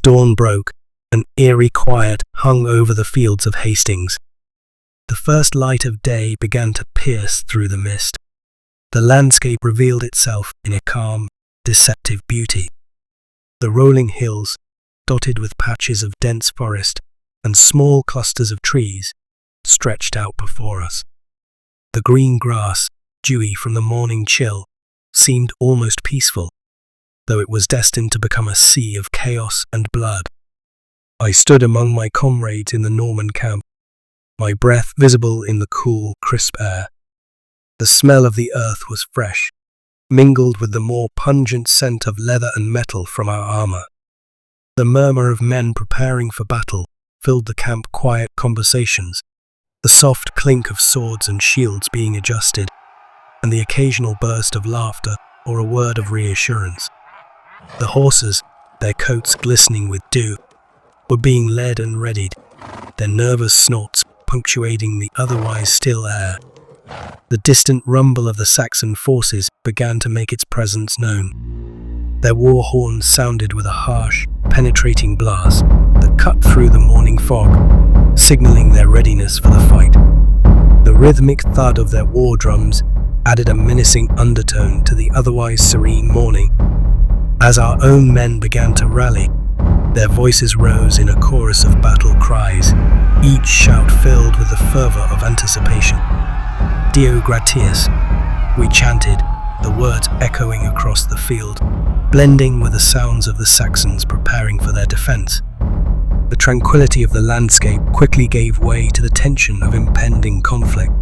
dawn broke, an eerie quiet hung over the fields of Hastings. The first light of day began to pierce through the mist. The landscape revealed itself in a calm, deceptive beauty. The rolling hills, dotted with patches of dense forest and small clusters of trees, stretched out before us. The green grass, dewy from the morning chill, seemed almost peaceful, though it was destined to become a sea of chaos and blood. I stood among my comrades in the Norman camp, my breath visible in the cool, crisp air. The smell of the earth was fresh, mingled with the more pungent scent of leather and metal from our armor. The murmur of men preparing for battle filled the camp quiet conversations, the soft clink of swords and shields being adjusted, and the occasional burst of laughter or a word of reassurance. The horses, their coats glistening with dew, were being led and readied, their nervous snorts punctuating the otherwise still air. The distant rumble of the Saxon forces began to make its presence known. Their war horns sounded with a harsh, penetrating blast that cut through the morning fog, signaling their readiness for the fight. The rhythmic thud of their war drums added a menacing undertone to the otherwise serene morning. As our own men began to rally, their voices rose in a chorus of battle cries, each shout filled with the fervor of anticipation. Deo gratias, we chanted, the words echoing across the field, blending with the sounds of the Saxons preparing for their defense. The tranquility of the landscape quickly gave way to the tension of impending conflict.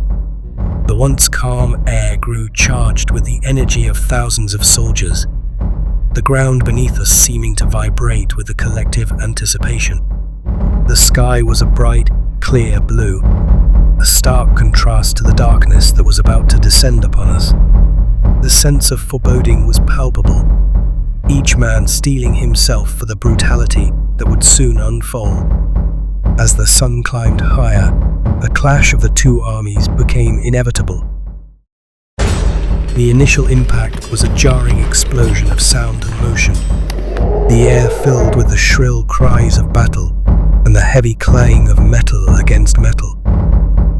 The once calm air grew charged with the energy of thousands of soldiers, the ground beneath us seeming to vibrate with the collective anticipation. The sky was a bright, clear blue, a stark contrast to the darkness that was about to descend upon us. The sense of foreboding was palpable, each man steeling himself for the brutality that would soon unfold. As the sun climbed higher, a clash of the two armies became inevitable. The initial impact was a jarring explosion of sound and motion, the air filled with the shrill cries of battle and the heavy clang of metal against metal.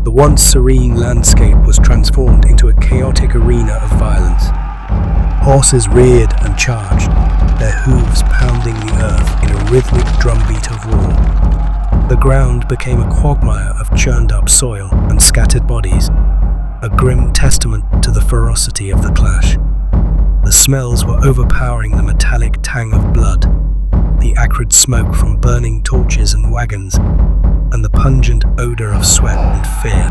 The once serene landscape was transformed into a chaotic arena of violence. Horses reared and charged, their hooves pounding the earth in a rhythmic drumbeat of war. The ground became a quagmire of churned-up soil and scattered bodies, a grim testament to the ferocity of the clash. The smells were overpowering, the metallic tang of blood, the acrid smoke from burning torches and wagons, and the pungent odor of sweat and fear.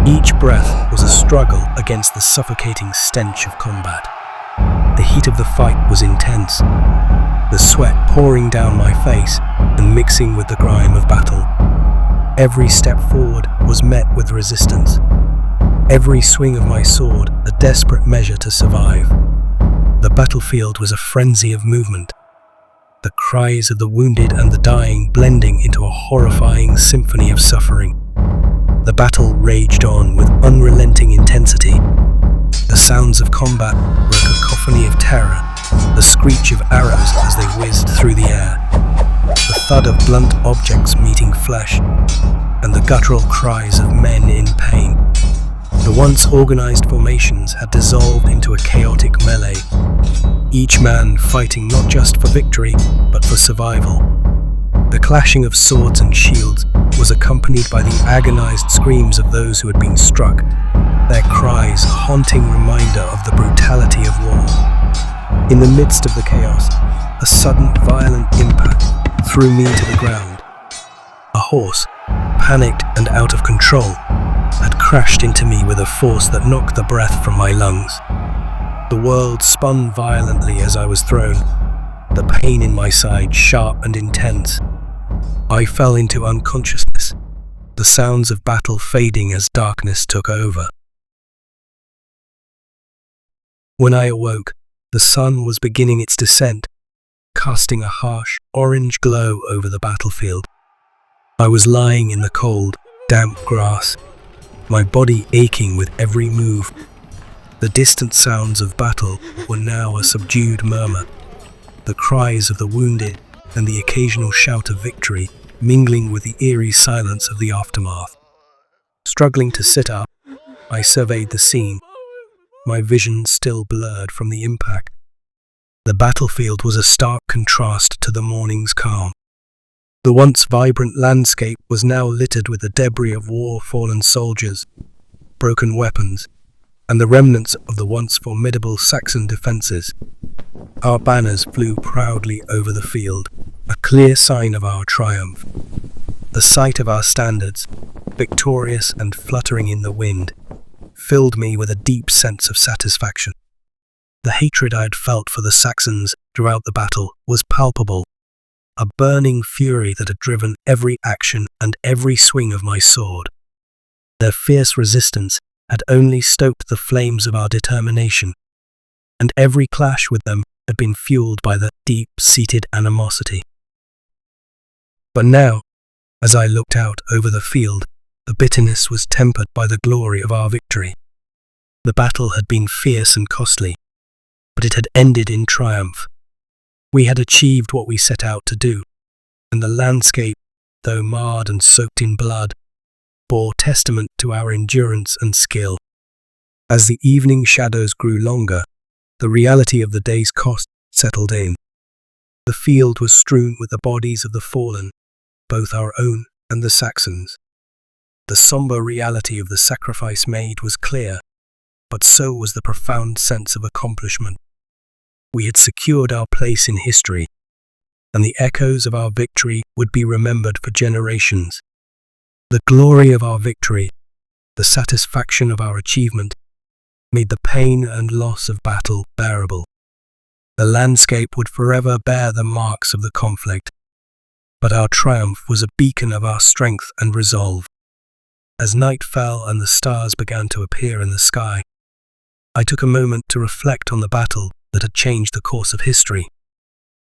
Each breath was a struggle against the suffocating stench of combat. The heat of the fight was intense, the sweat pouring down my face and mixing with the grime of battle. Every step forward was met with resistance. Every swing of my sword a desperate measure to survive. The battlefield was a frenzy of movement, the cries of the wounded and the dying blending into a horrifying symphony of suffering. The battle raged on with unrelenting intensity. The sounds of combat were a cacophony of terror, the screech of arrows as they whizzed through the air, the thud of blunt objects meeting flesh, and the guttural cries of men in pain. The once organized formations had dissolved into a chaotic melee, each man fighting not just for victory, but for survival. The clashing of swords and shields was accompanied by the agonized screams of those who had been struck, their cries a haunting reminder of the brutality of war. In the midst of the chaos, a sudden violent impact threw me to the ground. A horse, panicked and out of control, had crashed into me with a force that knocked the breath from my lungs. The world spun violently as I was thrown, the pain in my side sharp and intense. I fell into unconsciousness, the sounds of battle fading as darkness took over. When I awoke, the sun was beginning its descent, casting a harsh, orange glow over the battlefield. I was lying in the cold, damp grass, my body aching with every move. The distant sounds of battle were now a subdued murmur, the cries of the wounded and the occasional shout of victory mingling with the eerie silence of the aftermath. Struggling to sit up, I surveyed the scene, my vision still blurred from the impact. The battlefield was a stark contrast to the morning's calm. The once vibrant landscape was now littered with the debris of war-fallen soldiers, broken weapons, and the remnants of the once formidable Saxon defences. Our banners flew proudly over the field, a clear sign of our triumph. The sight of our standards, victorious and fluttering in the wind, filled me with a deep sense of satisfaction. The hatred I had felt for the Saxons throughout the battle was palpable, a burning fury that had driven every action and every swing of my sword. Their fierce resistance had only stoked the flames of our determination, and every clash with them had been fueled by the deep-seated animosity. But now, as I looked out over the field, the bitterness was tempered by the glory of our victory. The battle had been fierce and costly, but it had ended in triumph. We had achieved what we set out to do, and the landscape, though marred and soaked in blood, bore testament to our endurance and skill. As the evening shadows grew longer, the reality of the day's cost settled in. The field was strewn with the bodies of the fallen, both our own and the Saxons. The somber reality of the sacrifice made was clear, but so was the profound sense of accomplishment. We had secured our place in history, and the echoes of our victory would be remembered for generations. The glory of our victory, the satisfaction of our achievement, made the pain and loss of battle bearable. The landscape would forever bear the marks of the conflict, but our triumph was a beacon of our strength and resolve. As night fell and the stars began to appear in the sky, I took a moment to reflect on the battle that had changed the course of history,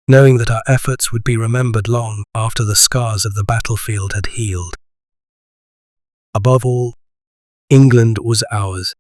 knowing that our efforts would be remembered long after the scars of the battlefield had healed. Above all, England was ours,